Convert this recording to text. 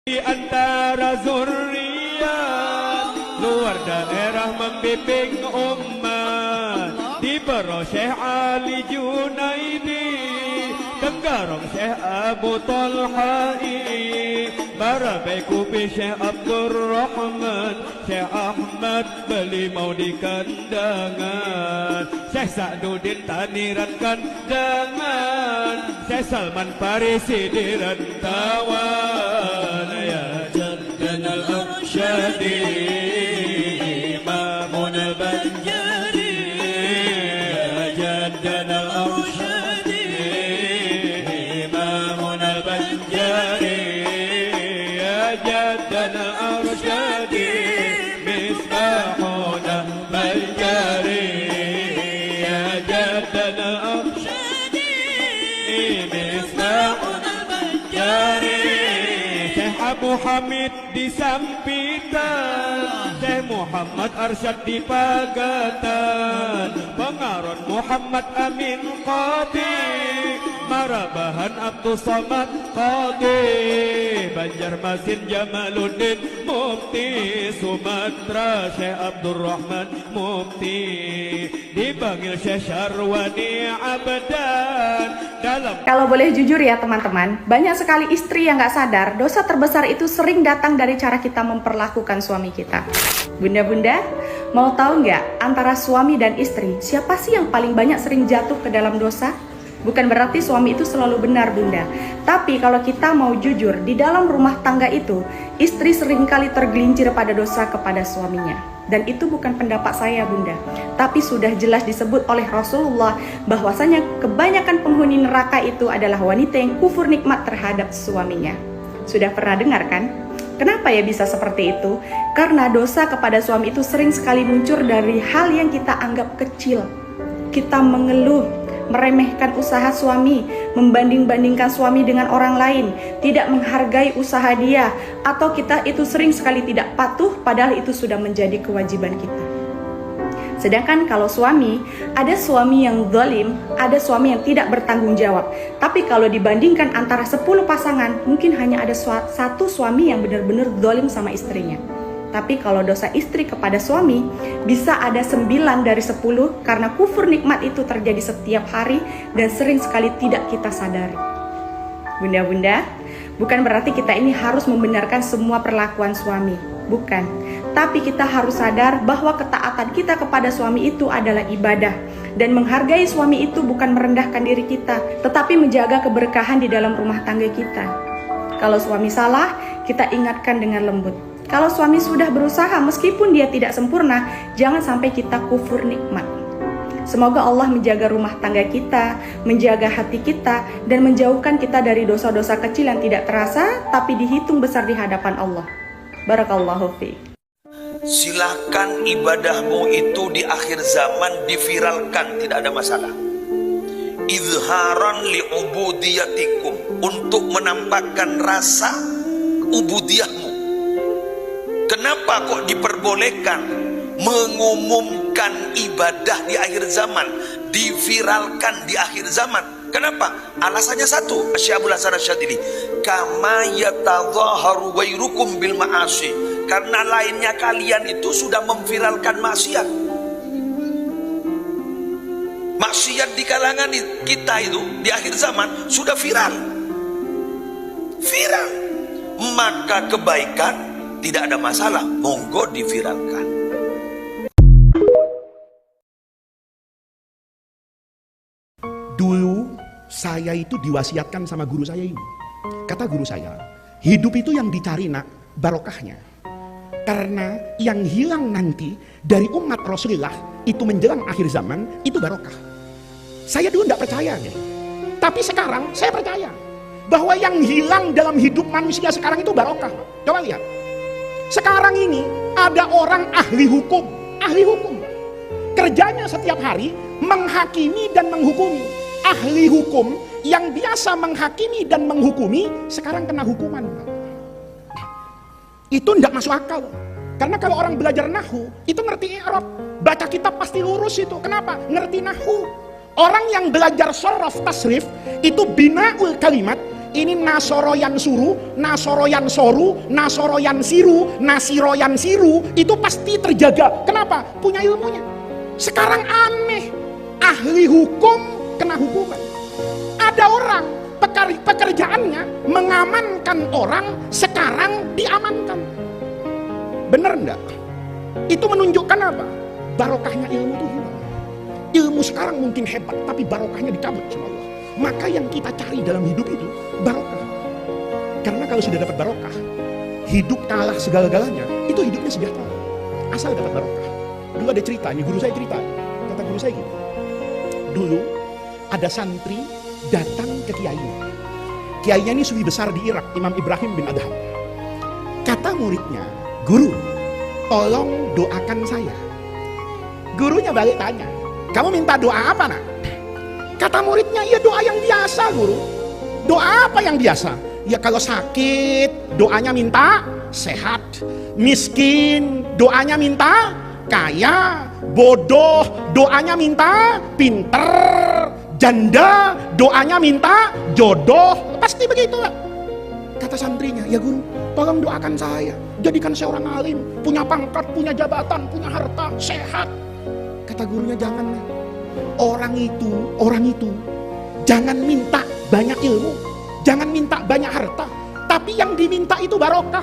Di antara zuriat luar daerah membimbing umat, di Baro Syekh Ali Junaidi, Tenggarong Syekh Abu Talhai, Barabai Kupi Syekh Abdul Rahman, Syekh Ahmad Belimau di Kandangan, Syekh Sa'duddin Taniran Kandangan, Syekh Salman Farisi di Rantawan. Ya Jaddan al-Arsyadi Imamun al-Banjari, Ya Jaddan al-Arsyadi Imamun al-Banjari, Ya Jaddan al-Arsyadi Misbahuna Banjari, Ya Jaddan al-Arsyadi Misbahuna Banjari. Abu Hamid di Sampitan, Syekh Muhammad Arsyad di Pagatan, Pengaron Muhammad Amin Qadi, Marabahan Abdul Samad Qadi, Banjarmasin Jamaluddin Mufti, Sumatera Syekh Abdul Rahman Mufti, di Bangil Syekh Syarwani Abdan. Kalau boleh jujur ya teman-teman, banyak sekali istri yang gak sadar dosa terbesar itu sering datang dari cara kita memperlakukan suami kita. Bunda-bunda, mau tahu nggak antara suami dan istri, siapa sih yang paling banyak sering jatuh ke dalam dosa? Bukan berarti suami itu selalu benar, bunda. Tapi kalau kita mau jujur, di dalam rumah tangga itu, istri seringkali tergelincir pada dosa kepada suaminya. Dan itu bukan pendapat saya, bunda. Tapi sudah jelas disebut oleh Rasulullah bahwasanya kebanyakan penghuni neraka itu adalah wanita yang kufur nikmat terhadap suaminya. Sudah pernah dengar kan? Kenapa ya bisa seperti itu? Karena dosa kepada suami itu sering sekali muncul dari hal yang kita anggap kecil. Kita mengeluh, meremehkan usaha suami, membanding-bandingkan suami dengan orang lain, tidak menghargai usaha dia, atau kita itu sering sekali tidak patuh padahal itu sudah menjadi kewajiban kita. Sedangkan kalau suami, ada suami yang zalim, ada suami yang tidak bertanggung jawab. Tapi kalau dibandingkan antara 10 pasangan, mungkin hanya ada satu suami yang benar-benar zalim sama istrinya. Tapi kalau dosa istri kepada suami, bisa ada 9 dari 10 karena kufur nikmat itu terjadi setiap hari dan sering sekali tidak kita sadari. Bunda-bunda, bukan berarti kita ini harus membenarkan semua perlakuan suami. Bukan. Tapi kita harus sadar bahwa ketaatan kita kepada suami itu adalah ibadah. Dan menghargai suami itu bukan merendahkan diri kita, tetapi menjaga keberkahan di dalam rumah tangga kita. Kalau suami salah, kita ingatkan dengan lembut. Kalau suami sudah berusaha meskipun dia tidak sempurna, jangan sampai kita kufur nikmat. Semoga Allah menjaga rumah tangga kita, menjaga hati kita, dan menjauhkan kita dari dosa-dosa kecil yang tidak terasa, tapi dihitung besar di hadapan Allah. Barakallahu fiik. Silakan ibadahmu itu di akhir zaman diviralkan, tidak ada masalah. Izharan li'ubudiyatikum, untuk menampakkan rasa ubudiyahmu. Kenapa kok diperbolehkan mengumumkan ibadah di akhir zaman, diviralkan di akhir zaman? Kenapa? Alasannya satu, Syekh Abdul Hasan Asy-Syadzili, kama yatadhaharu ghairukum bil ma'asi, karena lainnya kalian itu sudah memviralkan maksiat. Maksiat di kalangan kita itu di akhir zaman sudah viral. Maka kebaikan tidak ada masalah, monggo diviralkan. Dulu saya itu diwasiatkan sama guru saya ini. Kata guru saya, hidup itu yang dicari nak barokahnya. Karena yang hilang nanti dari umat Rasulullah itu menjelang akhir zaman itu barokah. Saya dulu tidak percaya nih. Tapi sekarang saya percaya bahwa yang hilang dalam hidup manusia sekarang itu barokah. Coba lihat. Sekarang ini ada orang ahli hukum. Kerjanya setiap hari menghakimi dan menghukumi. Ahli hukum yang biasa menghakimi dan menghukumi sekarang kena hukuman. Itu tidak masuk akal. Karena kalau orang belajar nahwu itu ngerti i'rab, baca kitab pasti lurus itu. Kenapa? Ngerti nahwu. Orang yang belajar sorof tasrif itu bina'ul kalimat, Ini nasoroyan suru, nasoroyan soru, nasoroyan siru, nasiroyan siru, itu pasti terjaga. Kenapa? Punya ilmunya. Sekarang aneh, ahli hukum kena hukuman. Ada orang pekerjaannya mengamankan orang, sekarang diamankan. Bener enggak? Itu menunjukkan apa? Barokahnya ilmu itu hilang. Ilmu sekarang mungkin hebat, tapi barokahnya dicabut sama Allah. Maka yang kita cari dalam hidup itu barokah. Karena kalau sudah dapat barokah, hidup kalah segala-galanya, itu hidupnya sejahtera. Asal dapat barokah. Dulu ada cerita, ini guru saya cerita. Kata guru saya gitu. Dulu ada santri datang ke kiainya. Kiainya ini sufi besar di Irak, Imam Ibrahim bin Adham. Kata muridnya, guru, tolong doakan saya. Gurunya balik tanya, kamu minta doa apa nak? Kata muridnya, ya doa yang biasa guru. Doa apa yang biasa? Ya kalau sakit, doanya minta sehat. Miskin, doanya minta kaya. Bodoh, doanya minta pinter. Janda, doanya minta jodoh. Pasti begitu lah. Kata santrinya, ya guru, tolong doakan saya. Jadikan saya orang alim, punya pangkat, punya jabatan, punya harta, sehat. Kata gurunya, jangan. Orang itu jangan minta banyak ilmu, jangan minta banyak harta, tapi yang diminta itu barokah.